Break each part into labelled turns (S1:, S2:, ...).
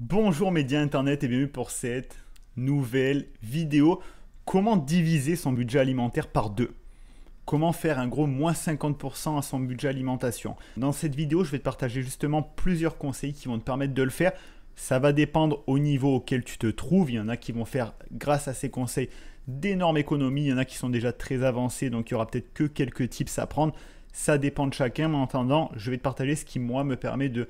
S1: Bonjour médias internet et bienvenue pour cette nouvelle vidéo. Comment diviser son budget alimentaire par deux? Comment faire un gros moins 50% à son budget alimentation? Dans cette vidéo, je vais te partager justement plusieurs conseils qui vont te permettre de le faire. Ça va dépendre au niveau auquel tu te trouves. Il y en a qui vont faire, grâce à ces conseils, d'énormes économies. Il y en a qui sont déjà très avancés, donc il y aura peut-être que quelques tips à prendre. Ça dépend de chacun, mais en attendant, je vais te partager ce qui, moi, me permet de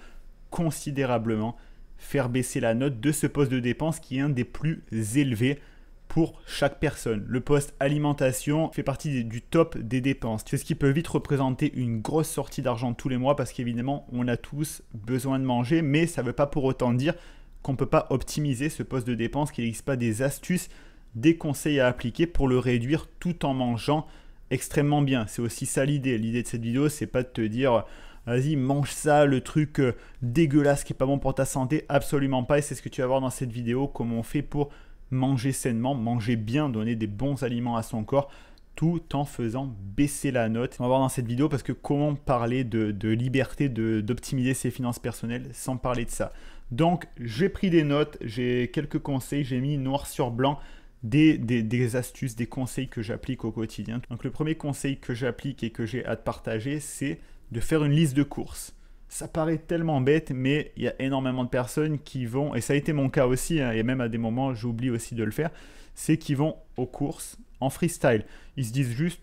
S1: considérablement faire baisser la note de ce poste de dépense qui est un des plus élevés pour chaque personne. Le poste alimentation fait partie du top des dépenses. C'est ce qui peut vite représenter une grosse sortie d'argent tous les mois parce qu'évidemment, on a tous besoin de manger, mais ça ne veut pas pour autant dire qu'on ne peut pas optimiser ce poste de dépense, qu'il n'existe pas des astuces, des conseils à appliquer pour le réduire tout en mangeant extrêmement bien. C'est aussi ça l'idée. L'idée de cette vidéo, c'est pas de te dire vas-y, mange ça, le truc dégueulasse qui est pas bon pour ta santé. Absolument pas. Et c'est ce que tu vas voir dans cette vidéo, comment on fait pour manger sainement, manger bien, donner des bons aliments à son corps, tout en faisant baisser la note. On va voir dans cette vidéo parce que comment parler de liberté, d'optimiser ses finances personnelles sans parler de ça. Donc, j'ai pris des notes, j'ai quelques conseils, j'ai mis noir sur blanc des astuces, des conseils que j'applique au quotidien. Donc, le premier conseil que j'applique et que j'ai à te partager, c'est de faire une liste de courses. Ça paraît tellement bête, mais il y a énormément de personnes qui vont, et ça a été mon cas aussi, hein, et même à des moments j'oublie aussi de le faire, c'est qu'ils vont aux courses en freestyle. Ils se disent juste,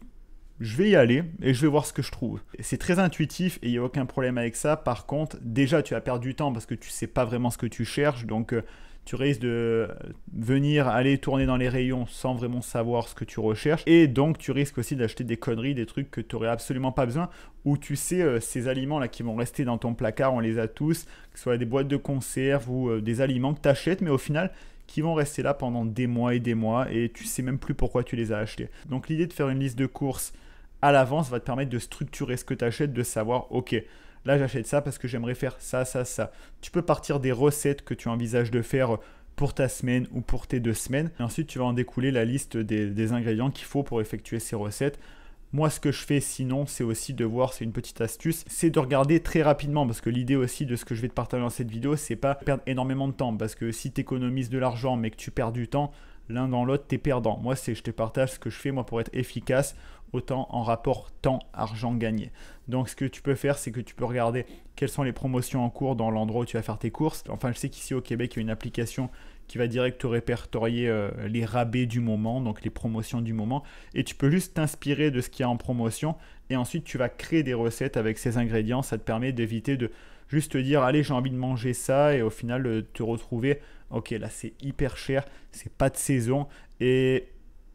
S1: je vais y aller et je vais voir ce que je trouve. C'est très intuitif et il n'y a aucun problème avec ça. Par contre, déjà tu as perdu du temps parce que tu ne sais pas vraiment ce que tu cherches, donc tu risques de venir aller tourner dans les rayons sans vraiment savoir ce que tu recherches. Et donc, tu risques aussi d'acheter des conneries, des trucs que tu n'aurais absolument pas besoin. Ou tu sais, ces aliments-là qui vont rester dans ton placard, on les a tous, que ce soit des boîtes de conserve ou des aliments que tu achètes, mais au final, qui vont rester là pendant des mois et tu sais même plus pourquoi tu les as achetés. Donc, l'idée de faire une liste de courses à l'avance va te permettre de structurer ce que tu achètes, de savoir, ok, là, j'achète ça parce que j'aimerais faire ça, ça, ça. Tu peux partir des recettes que tu envisages de faire pour ta semaine ou pour tes 2 semaines. Et ensuite, tu vas en découler la liste des ingrédients qu'il faut pour effectuer ces recettes. Moi, ce que je fais sinon, c'est aussi de voir, c'est une petite astuce, c'est de regarder très rapidement parce que l'idée aussi de ce que je vais te partager dans cette vidéo, c'est pas perdre énormément de temps parce que si tu économises de l'argent mais que tu perds du temps, l'un dans l'autre, tu es perdant. Moi, je te partage ce que je fais moi pour être efficace, autant en rapport temps-argent gagné. Donc, ce que tu peux faire, c'est que tu peux regarder quelles sont les promotions en cours dans l'endroit où tu vas faire tes courses. Enfin, je sais qu'ici au Québec, il y a une application qui va direct te répertorier les rabais du moment, donc les promotions du moment. Et tu peux juste t'inspirer de ce qu'il y a en promotion. Et ensuite, tu vas créer des recettes avec ces ingrédients. Ça te permet d'éviter de juste te dire, allez, j'ai envie de manger ça. Et au final, te retrouver, ok, là, c'est hyper cher, c'est pas de saison. Et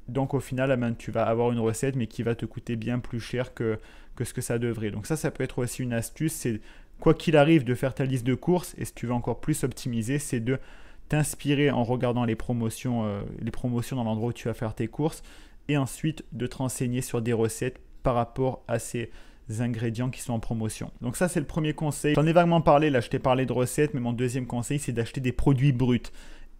S1: donc, au final, tu vas avoir une recette, mais qui va te coûter bien plus cher que ce que ça devrait. Donc ça peut être aussi une astuce. C'est, quoi qu'il arrive, de faire ta liste de courses. Et si tu veux encore plus optimiser, c'est de t'inspirer en regardant les promotions dans l'endroit où tu vas faire tes courses et ensuite de te renseigner sur des recettes par rapport à ces ingrédients qui sont en promotion. Donc ça, c'est le premier conseil. J'en ai vaguement parlé, là je t'ai parlé de recettes, mais mon deuxième conseil, c'est d'acheter des produits bruts.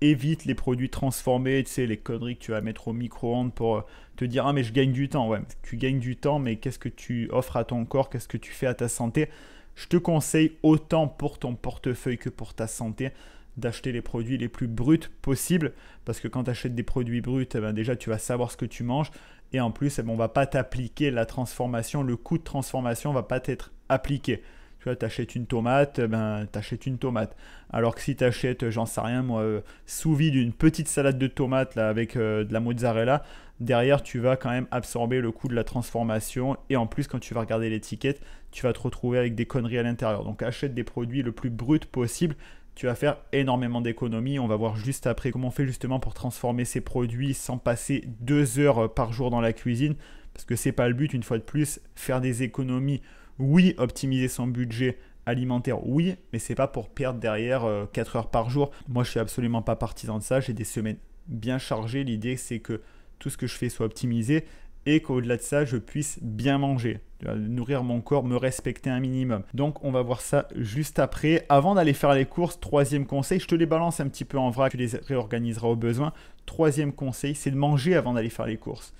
S1: Évite les produits transformés, tu sais, les conneries que tu vas mettre au micro-ondes pour te dire ah mais je gagne du temps. Ouais, tu gagnes du temps, mais qu'est-ce que tu offres à ton corps, qu'est-ce que tu fais à ta santé? Je te conseille autant pour ton portefeuille que pour ta santé d'acheter les produits les plus bruts possibles parce que quand tu achètes des produits bruts, eh ben déjà tu vas savoir ce que tu manges et en plus on ne va pas t'appliquer la transformation, le coût de transformation ne va pas t'être appliqué. Tu vois, tu achètes une tomate, ben tu achètes une tomate. Alors que si tu achètes, j'en sais rien moi, sous vide une petite salade de tomates là, avec de la mozzarella, derrière tu vas quand même absorber le coût de la transformation et en plus quand tu vas regarder l'étiquette, tu vas te retrouver avec des conneries à l'intérieur. Donc achète des produits le plus brut possible. Tu vas faire énormément d'économies. On va voir juste après comment on fait justement pour transformer ces produits sans passer 2 heures par jour dans la cuisine. Parce que c'est pas le but, une fois de plus, faire des économies. Oui, optimiser son budget alimentaire, oui, mais c'est pas pour perdre derrière 4 heures par jour. Moi, je suis absolument pas partisan de ça. J'ai des semaines bien chargées. L'idée, c'est que tout ce que je fais soit optimisé et qu'au-delà de ça, je puisse bien manger, nourrir mon corps, me respecter un minimum. Donc, on va voir ça juste après. Avant d'aller faire les courses, troisième conseil, je te les balance un petit peu en vrac, tu les réorganiseras au besoin. Troisième conseil, c'est de manger avant d'aller faire les courses.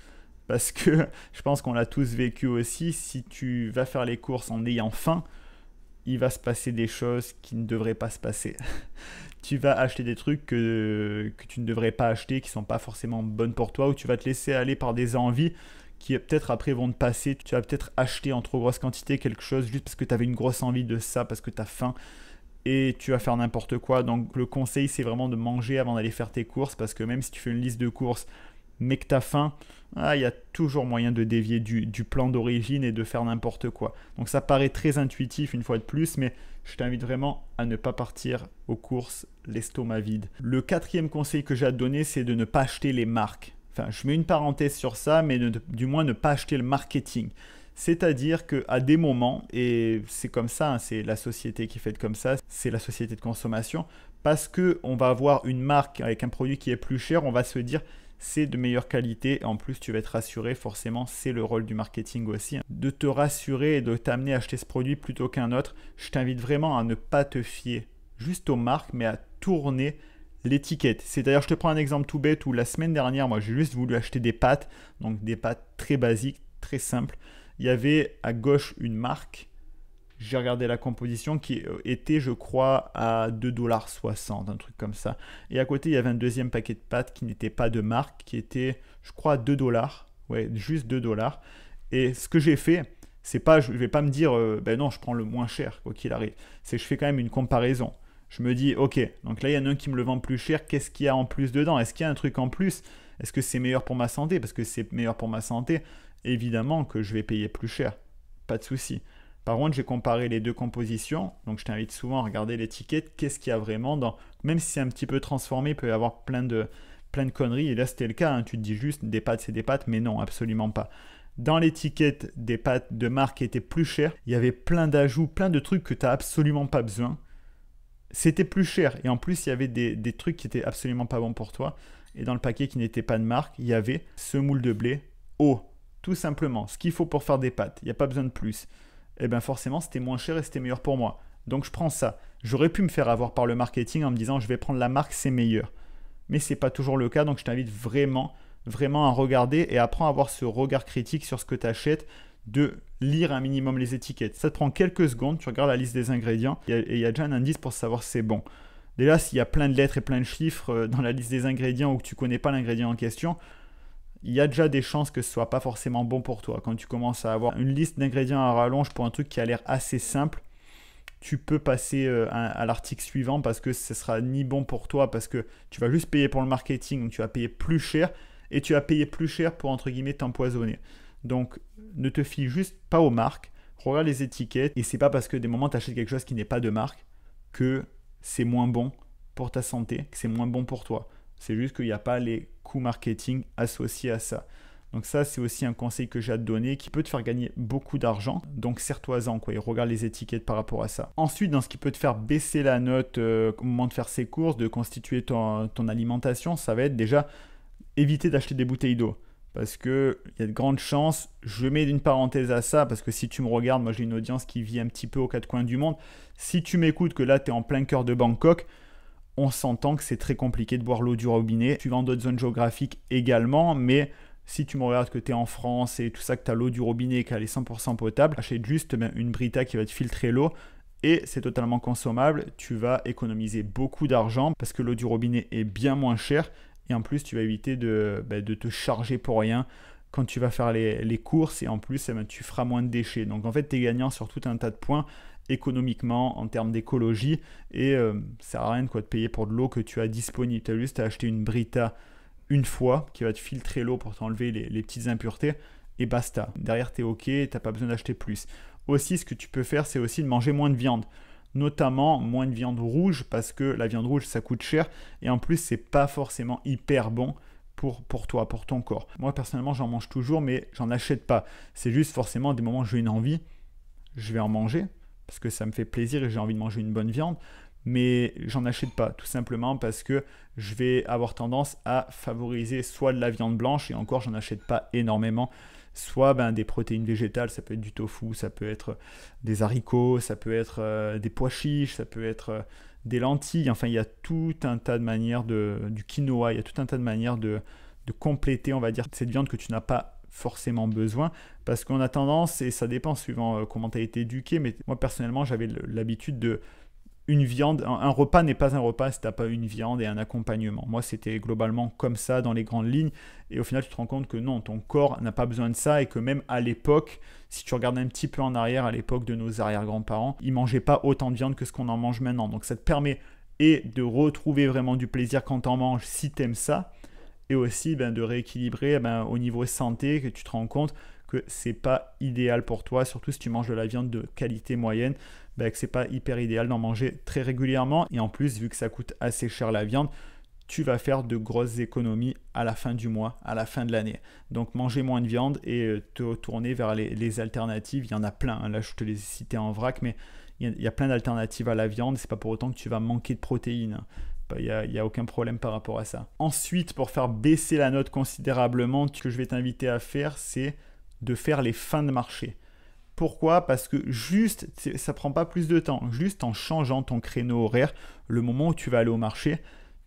S1: Parce que je pense qu'on l'a tous vécu aussi, si tu vas faire les courses en ayant faim, il va se passer des choses qui ne devraient pas se passer. Tu vas acheter des trucs que tu ne devrais pas acheter, qui ne sont pas forcément bonnes pour toi, ou tu vas te laisser aller par des envies qui peut-être après vont te passer. Tu vas peut-être acheter en trop grosse quantité quelque chose juste parce que tu avais une grosse envie de ça, parce que tu as faim, et tu vas faire n'importe quoi. Donc le conseil, c'est vraiment de manger avant d'aller faire tes courses, parce que même si tu fais une liste de courses mais que tu as faim, il y a toujours moyen de dévier du plan d'origine et de faire n'importe quoi. Donc ça paraît très intuitif une fois de plus, mais je t'invite vraiment à ne pas partir aux courses l'estomac vide. Le quatrième conseil que j'ai à te donner, c'est de ne pas acheter les marques. Enfin, je mets une parenthèse sur ça, mais du moins ne pas acheter le marketing. C'est-à-dire qu'à des moments, et c'est comme ça, c'est la société qui fait comme ça, c'est la société de consommation, parce qu'on va avoir une marque avec un produit qui est plus cher, on va se dire c'est de meilleure qualité, et en plus tu vas être rassuré, forcément c'est le rôle du marketing aussi, de te rassurer et de t'amener à acheter ce produit plutôt qu'un autre. Je t'invite vraiment à ne pas te fier juste aux marques, mais à tourner l'étiquette. C'est-à-dire, je te prends un exemple tout bête où la semaine dernière, moi j'ai juste voulu acheter des pâtes, donc des pâtes très basiques, très simples. Il y avait à gauche une marque, j'ai regardé la composition qui était, je crois, à 2,60 $, un truc comme ça. Et à côté, il y avait un deuxième paquet de pâtes qui n'était pas de marque, qui était, je crois, à 2 $. Ouais, juste 2 $. Et ce que j'ai fait, c'est pas, je ne vais pas me dire, ben non, je prends le moins cher, quoi qu'il arrive. C'est que je fais quand même une comparaison. Je me dis, ok, donc là, il y en a un qui me le vend plus cher, qu'est-ce qu'il y a en plus dedans? Est-ce qu'il y a un truc en plus? Est-ce que c'est meilleur pour ma santé? Parce que c'est meilleur pour ma santé, évidemment que je vais payer plus cher. Pas de souci. Par contre, j'ai comparé les deux compositions, donc je t'invite souvent à regarder l'étiquette, qu'est-ce qu'il y a vraiment dans... Même si c'est un petit peu transformé, il peut y avoir plein de conneries, et là c'était le cas, hein. Tu te dis juste des pâtes c'est des pâtes, mais non, absolument pas. Dans l'étiquette des pâtes de marque qui étaient plus chères, il y avait plein d'ajouts, plein de trucs que tu n'as absolument pas besoin. C'était plus cher, et en plus il y avait des trucs qui étaient absolument pas bons pour toi, et dans le paquet qui n'était pas de marque, il y avait semoule de blé, eau, tout simplement, ce qu'il faut pour faire des pâtes, il n'y a pas besoin de plus. Et bien forcément c'était moins cher et c'était meilleur pour moi. Donc je prends ça. J'aurais pu me faire avoir par le marketing en me disant je vais prendre la marque, c'est meilleur. Mais ce n'est pas toujours le cas, donc je t'invite vraiment, vraiment à regarder et apprends à avoir ce regard critique sur ce que tu achètes, de lire un minimum les étiquettes. Ça te prend quelques secondes, tu regardes la liste des ingrédients et il y a déjà un indice pour savoir si c'est bon. Déjà s'il y a plein de lettres et plein de chiffres dans la liste des ingrédients ou que tu ne connais pas l'ingrédient en question, il y a déjà des chances que ce soit pas forcément bon pour toi. Quand tu commences à avoir une liste d'ingrédients à rallonge pour un truc qui a l'air assez simple, tu peux passer à l'article suivant parce que ce sera ni bon pour toi, parce que tu vas juste payer pour le marketing, donc tu vas payer plus cher et tu vas payer plus cher pour entre guillemets t'empoisonner. Donc ne te fie juste pas aux marques, regarde les étiquettes, et c'est pas parce que des moments tu achètes quelque chose qui n'est pas de marque que c'est moins bon pour ta santé, que c'est moins bon pour toi. C'est juste qu'il n'y a pas les coûts marketing associés à ça. Donc ça, c'est aussi un conseil que j'ai à te donner qui peut te faire gagner beaucoup d'argent. Donc serre-toi-en, quoi, et regarde les étiquettes par rapport à ça. Ensuite, dans ce qui peut te faire baisser la note au moment de faire ses courses, de constituer ton alimentation, ça va être déjà éviter d'acheter des bouteilles d'eau. Parce qu'il y a de grandes chances, je mets une parenthèse à ça, parce que si tu me regardes, moi j'ai une audience qui vit un petit peu aux quatre coins du monde. Si tu m'écoutes que là, tu es en plein cœur de Bangkok, on s'entend que c'est très compliqué de boire l'eau du robinet. Tu vas dans d'autres zones géographiques également, mais si tu me regardes que tu es en France et tout ça, que tu as l'eau du robinet qu'elle est 100% potable, achète juste une Brita qui va te filtrer l'eau et c'est totalement consommable. Tu vas économiser beaucoup d'argent parce que l'eau du robinet est bien moins chère et en plus tu vas éviter de te charger pour rien quand tu vas faire les courses, et en plus tu feras moins de déchets. Donc en fait tu es gagnant sur tout un tas de points économiquement, en termes d'écologie, et ça sert à rien de te payer pour de l'eau que tu as disponible. Tu as juste à acheter une Brita une fois qui va te filtrer l'eau pour t'enlever les petites impuretés et basta. Derrière tu es ok, tu n'as pas besoin d'acheter plus. Aussi ce que tu peux faire, c'est aussi de manger moins de viande, notamment moins de viande rouge, parce que la viande rouge ça coûte cher et en plus c'est pas forcément hyper bon pour toi, pour ton corps. Moi personnellement j'en mange toujours mais j'en achète pas. C'est juste forcément des moments où j'ai une envie, je vais en manger parce que ça me fait plaisir et j'ai envie de manger une bonne viande, mais j'en achète pas, tout simplement parce que je vais avoir tendance à favoriser soit de la viande blanche, et encore j'en achète pas énormément, soit des protéines végétales, ça peut être du tofu, ça peut être des haricots, ça peut être des pois chiches, ça peut être des lentilles, enfin il y a tout un tas de manières du quinoa, il y a tout un tas de manières de compléter, on va dire, cette viande que tu n'as pas forcément besoin, parce qu'on a tendance, et ça dépend suivant comment tu as été éduqué, mais moi personnellement j'avais l'habitude de une viande, un repas n'est pas un repas si tu n'as pas une viande et un accompagnement. Moi c'était globalement comme ça dans les grandes lignes, et au final tu te rends compte que non, ton corps n'a pas besoin de ça, et que même à l'époque, si tu regardes un petit peu en arrière, à l'époque de nos arrière-grands-parents, ils ne mangeaient pas autant de viande que ce qu'on en mange maintenant. Donc ça te permet de retrouver vraiment du plaisir quand tu en manges si tu aimes ça, et aussi de rééquilibrer au niveau santé, que tu te rends compte que c'est pas idéal pour toi, surtout si tu manges de la viande de qualité moyenne, que c'est pas hyper idéal d'en manger très régulièrement. Et en plus, vu que ça coûte assez cher la viande, tu vas faire de grosses économies à la fin du mois, à la fin de l'année. Donc manger moins de viande et te tourner vers les alternatives. Il y en a plein, hein. Là je te les ai cités en vrac, mais il y a plein d'alternatives à la viande. C'est pas pour autant que tu vas manquer de protéines. Il n'y a aucun problème par rapport à ça. Ensuite, pour faire baisser la note considérablement, ce que je vais t'inviter à faire, c'est de faire les fins de marché. Pourquoi ? Parce que juste, ça ne prend pas plus de temps. Juste en changeant ton créneau horaire, le moment où tu vas aller au marché,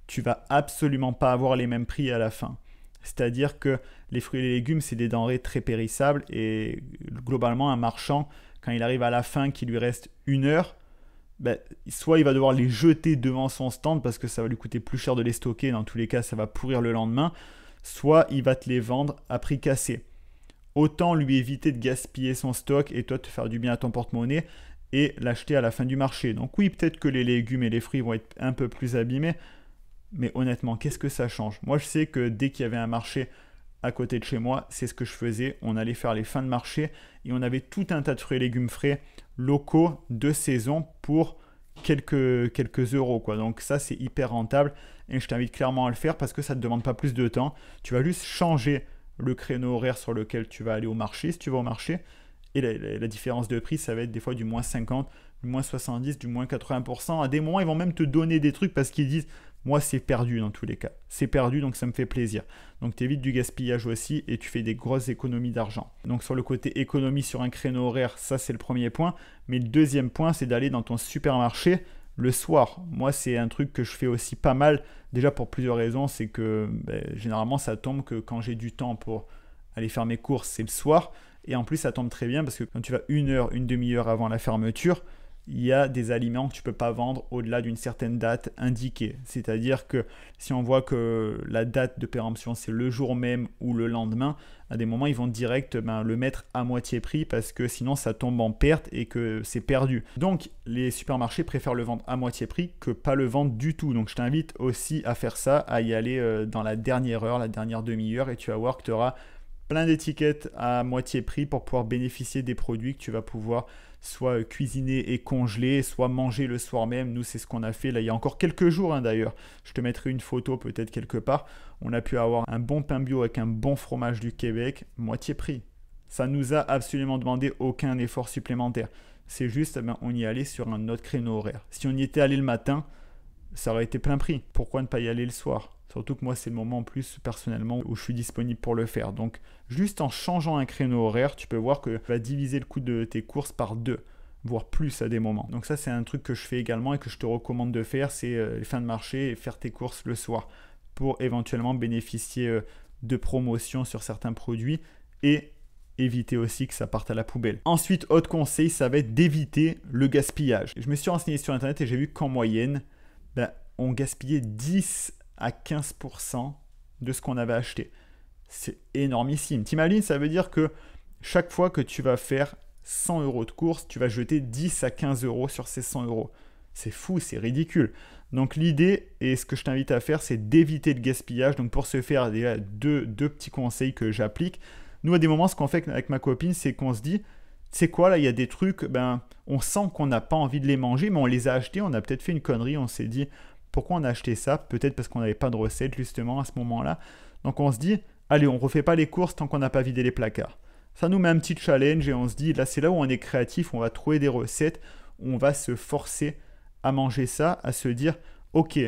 S1: tu vas absolument pas avoir les mêmes prix à la fin. C'est-à-dire que les fruits et les légumes, c'est des denrées très périssables, et globalement, un marchand, quand il arrive à la fin, qu'il lui reste 1 heure, soit il va devoir les jeter devant son stand parce que ça va lui coûter plus cher de les stocker, dans tous les cas ça va pourrir le lendemain, soit il va te les vendre à prix cassé. Autant lui éviter de gaspiller son stock et toi te faire du bien à ton porte-monnaie et l'acheter à la fin du marché. Donc oui, peut-être que les légumes et les fruits vont être un peu plus abîmés, mais honnêtement, qu'est-ce que ça change ? Moi je sais que dès qu'il y avait un marché à côté de chez moi, c'est ce que je faisais. On allait faire les fins de marché et on avait tout un tas de fruits et légumes frais locaux de saison pour quelques euros, quoi. Donc ça, c'est hyper rentable et je t'invite clairement à le faire parce que ça ne te demande pas plus de temps. Tu vas juste changer le créneau horaire sur lequel tu vas aller au marché, si tu vas au marché, et la différence de prix, ça va être des fois du moins 50, du moins 70, du moins 80%. À des moments, ils vont même te donner des trucs parce qu'ils disent moi, c'est perdu dans tous les cas. C'est perdu, donc ça me fait plaisir. Donc, tu évites du gaspillage aussi et tu fais des grosses économies d'argent. Donc, sur le côté économie sur un créneau horaire, ça, c'est le premier point. Mais le deuxième point, c'est d'aller dans ton supermarché le soir. Moi, c'est un truc que je fais aussi pas mal. Déjà, pour plusieurs raisons. C'est que généralement, ça tombe que quand j'ai du temps pour aller faire mes courses, c'est le soir. Et en plus, ça tombe très bien parce que quand tu vas 1 heure, une demi-heure avant la fermeture, il y a des aliments que tu ne peux pas vendre au-delà d'une certaine date indiquée. C'est-à-dire que si on voit que la date de péremption, c'est le jour même ou le lendemain, à des moments, ils vont direct le mettre à moitié prix parce que sinon, ça tombe en perte et que c'est perdu. Donc, les supermarchés préfèrent le vendre à moitié prix que pas le vendre du tout. Donc, je t'invite aussi à faire ça, à y aller dans la dernière heure, la dernière demi-heure, et tu vas voir que tu auras plein d'étiquettes à moitié prix pour pouvoir bénéficier des produits que tu vas pouvoir soit cuisiner et congeler, soit manger le soir même. Nous, c'est ce qu'on a fait là il y a encore quelques jours d'ailleurs. Je te mettrai une photo peut-être quelque part. On a pu avoir un bon pain bio avec un bon fromage du Québec, moitié prix. Ça nous a absolument demandé aucun effort supplémentaire. C'est juste, on y allait sur un autre créneau horaire. Si on y était allé le matin, ça aurait été plein prix. Pourquoi ne pas y aller le soir ? Surtout que moi, c'est le moment en plus, personnellement, où je suis disponible pour le faire. Donc, juste en changeant un créneau horaire, tu peux voir que tu vas diviser le coût de tes courses par 2, voire plus à des moments. Donc ça, c'est un truc que je fais également et que je te recommande de faire, c'est les fins de marché et faire tes courses le soir pour éventuellement bénéficier de promotions sur certains produits et éviter aussi que ça parte à la poubelle. Ensuite, autre conseil, ça va être d'éviter le gaspillage. Je me suis renseigné sur Internet et j'ai vu qu'en moyenne, on gaspillait 10 à 15% de ce qu'on avait acheté. C'est énormissime. T'imagines, ça veut dire que chaque fois que tu vas faire 100 euros de course, tu vas jeter 10 à 15 euros sur ces 100 euros. C'est fou, c'est ridicule. Donc l'idée, et ce que je t'invite à faire, c'est d'éviter le gaspillage. Donc pour ce faire, il y a deux petits conseils que j'applique. Nous, à des moments, ce qu'on fait avec ma copine, c'est qu'on se dit, c'est quoi là, il y a des trucs, on sent qu'on n'a pas envie de les manger, mais on les a achetés, on a peut-être fait une connerie, on s'est dit, pourquoi on a acheté ça ? Peut-être parce qu'on n'avait pas de recette justement à ce moment-là. Donc on se dit, allez, on ne refait pas les courses tant qu'on n'a pas vidé les placards. Ça nous met un petit challenge et on se dit, là c'est là où on est créatif, on va trouver des recettes, on va se forcer à manger ça, à se dire, ok,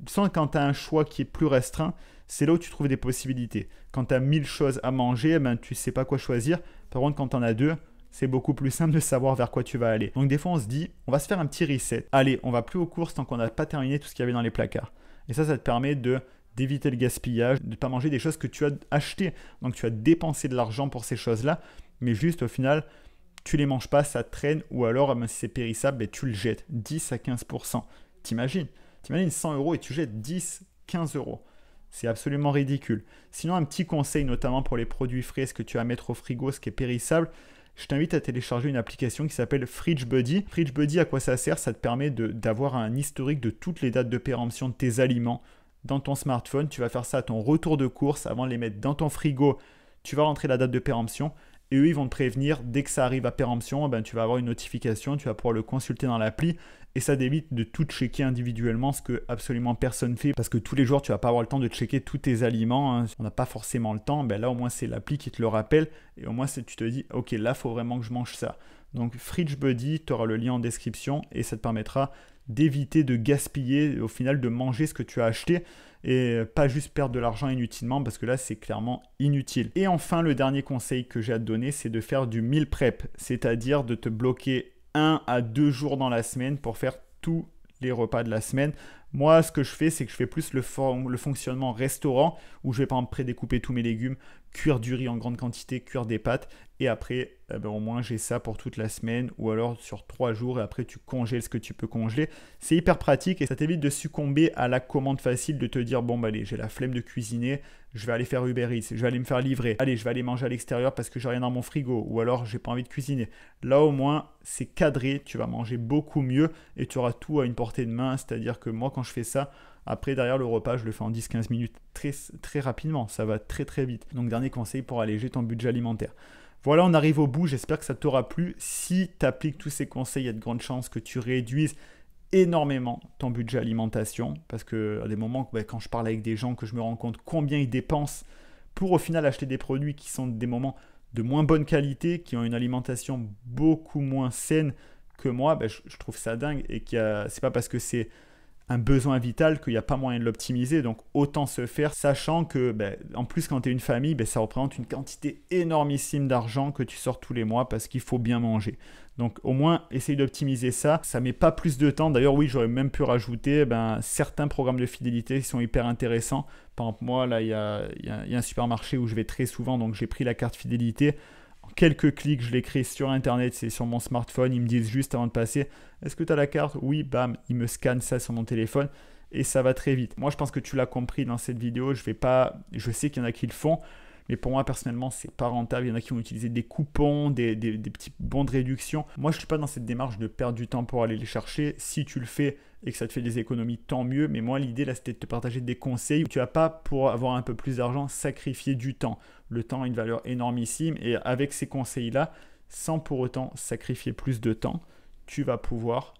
S1: sans quand tu as un choix qui est plus restreint, c'est là où tu trouves des possibilités. Quand tu as 1000 choses à manger, tu ne sais pas quoi choisir. Par contre, quand tu en as 2, c'est beaucoup plus simple de savoir vers quoi tu vas aller. Donc des fois, on se dit, on va se faire un petit reset. Allez, on va plus aux courses tant qu'on n'a pas terminé tout ce qu'il y avait dans les placards. Et ça te permet de d'éviter le gaspillage, de ne pas manger des choses que tu as achetées. Donc tu as dépensé de l'argent pour ces choses-là, mais juste au final, tu les manges pas, ça traîne, ou alors si c'est périssable, ben, tu le jettes. 10 à 15%. T'imagines 100 euros et tu jettes 10, 15 euros. C'est absolument ridicule. Sinon, un petit conseil, notamment pour les produits frais, ce que tu vas mettre au frigo, ce qui est périssable, je t'invite à télécharger une application qui s'appelle Fridge Buddy. Fridge Buddy, à quoi ça sert? Ça te permet d'avoir un historique de toutes les dates de péremption de tes aliments dans ton smartphone. Tu vas faire ça à ton retour de course avant de les mettre dans ton frigo. Tu vas rentrer la date de péremption et eux, ils vont te prévenir dès que ça arrive à péremption. Ben, tu vas avoir une notification, tu vas pouvoir le consulter dans l'appli et ça t'évite de tout checker individuellement, ce que absolument personne fait parce que tous les jours, tu vas pas avoir le temps de checker tous tes aliments. Hein. On n'a pas forcément le temps. Ben là, au moins, c'est l'appli qui te le rappelle et au moins, tu te dis, ok, là, il faut vraiment que je mange ça. Donc, Fridge Buddy, tu auras le lien en description et ça te permettra d'éviter de gaspiller, au final, de manger ce que tu as acheté et pas juste perdre de l'argent inutilement parce que là, c'est clairement inutile. Et enfin, le dernier conseil que j'ai à te donner, c'est de faire du meal prep, c'est-à-dire de te bloquer 1 à 2 jours dans la semaine pour faire tous les repas de la semaine. Moi, ce que je fais, c'est que je fais plus le fonctionnement restaurant où je vais par exemple prédécouper tous mes légumes, cuire du riz en grande quantité, cuire des pâtes et après, au moins j'ai ça pour toute la semaine ou alors sur 3 jours et après tu congèles ce que tu peux congeler. C'est hyper pratique et ça t'évite de succomber à la commande facile de te dire bon, bah, allez, j'ai la flemme de cuisiner, je vais aller faire Uber Eats, je vais aller me faire livrer, allez, je vais aller manger à l'extérieur parce que j'ai rien dans mon frigo ou alors j'ai pas envie de cuisiner. Là au moins, c'est cadré, tu vas manger beaucoup mieux et tu auras tout à une portée de main, c'est-à-dire que moi quand je fais ça, après derrière le repas, je le fais en 10-15 minutes très, très rapidement, ça va très très vite. Donc dernier conseil pour alléger ton budget alimentaire. Voilà, on arrive au bout, j'espère que ça t'aura plu. Si tu appliques tous ces conseils, il y a de grandes chances que tu réduises énormément ton budget alimentation parce que à des moments, quand je parle avec des gens, que je me rends compte combien ils dépensent pour au final acheter des produits qui sont des moments de moins bonne qualité, qui ont une alimentation beaucoup moins saine que moi, je trouve ça dingue et c'est pas parce que c'est un besoin vital qu'il n'y a pas moyen de l'optimiser, donc autant se faire, sachant que en plus quand tu es une famille, ça représente une quantité énormissime d'argent que tu sors tous les mois parce qu'il faut bien manger. Donc au moins essaye d'optimiser ça, ça met pas plus de temps. D'ailleurs oui, j'aurais même pu rajouter certains programmes de fidélité qui sont hyper intéressants. Par exemple moi là il y a un supermarché où je vais très souvent, donc j'ai pris la carte fidélité. En quelques clics, je l'ai créé sur internet, c'est sur mon smartphone, ils me disent juste avant de passer, est-ce que tu as la carte? Oui, bam, ils me scannent ça sur mon téléphone et ça va très vite. Moi je pense que tu l'as compris dans cette vidéo, je sais qu'il y en a qui le font, mais pour moi personnellement c'est pas rentable. Il y en a qui vont utiliser des coupons, des petits bons de réduction. Moi je suis pas dans cette démarche de perdre du temps pour aller les chercher. Si tu le fais et que ça te fait des économies, tant mieux, mais moi l'idée là c'était de te partager des conseils où tu vas pas, pour avoir un peu plus d'argent, sacrifier du temps. Le temps a une valeur énormissime et avec ces conseils là, sans pour autant sacrifier plus de temps, tu vas pouvoir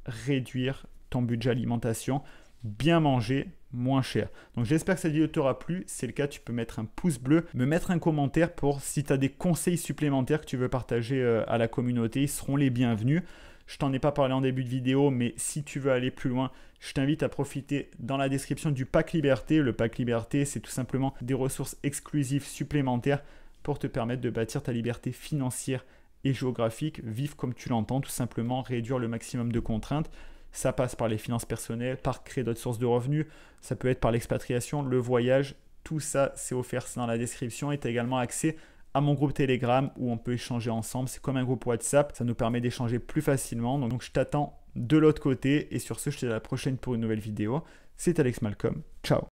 S1: réduire ton budget alimentation, bien manger, moins cher. Donc j'espère que cette vidéo t'aura plu. Si c'est le cas, tu peux mettre un pouce bleu, me mettre un commentaire pour si tu as des conseils supplémentaires que tu veux partager à la communauté, ils seront les bienvenus. Je t'en ai pas parlé en début de vidéo, mais si tu veux aller plus loin, je t'invite à profiter dans la description du pack Liberté. Le pack Liberté, c'est tout simplement des ressources exclusives supplémentaires pour te permettre de bâtir ta liberté financière et géographique, vivre comme tu l'entends, tout simplement réduire le maximum de contraintes. Ça passe par les finances personnelles, par créer d'autres sources de revenus, ça peut être par l'expatriation, le voyage, tout ça c'est offert, c'est dans la description et tu as également accès à mon groupe Telegram où on peut échanger ensemble, c'est comme un groupe WhatsApp, ça nous permet d'échanger plus facilement, donc je t'attends de l'autre côté et sur ce je te dis à la prochaine pour une nouvelle vidéo, c'est Alex Malcolm, ciao.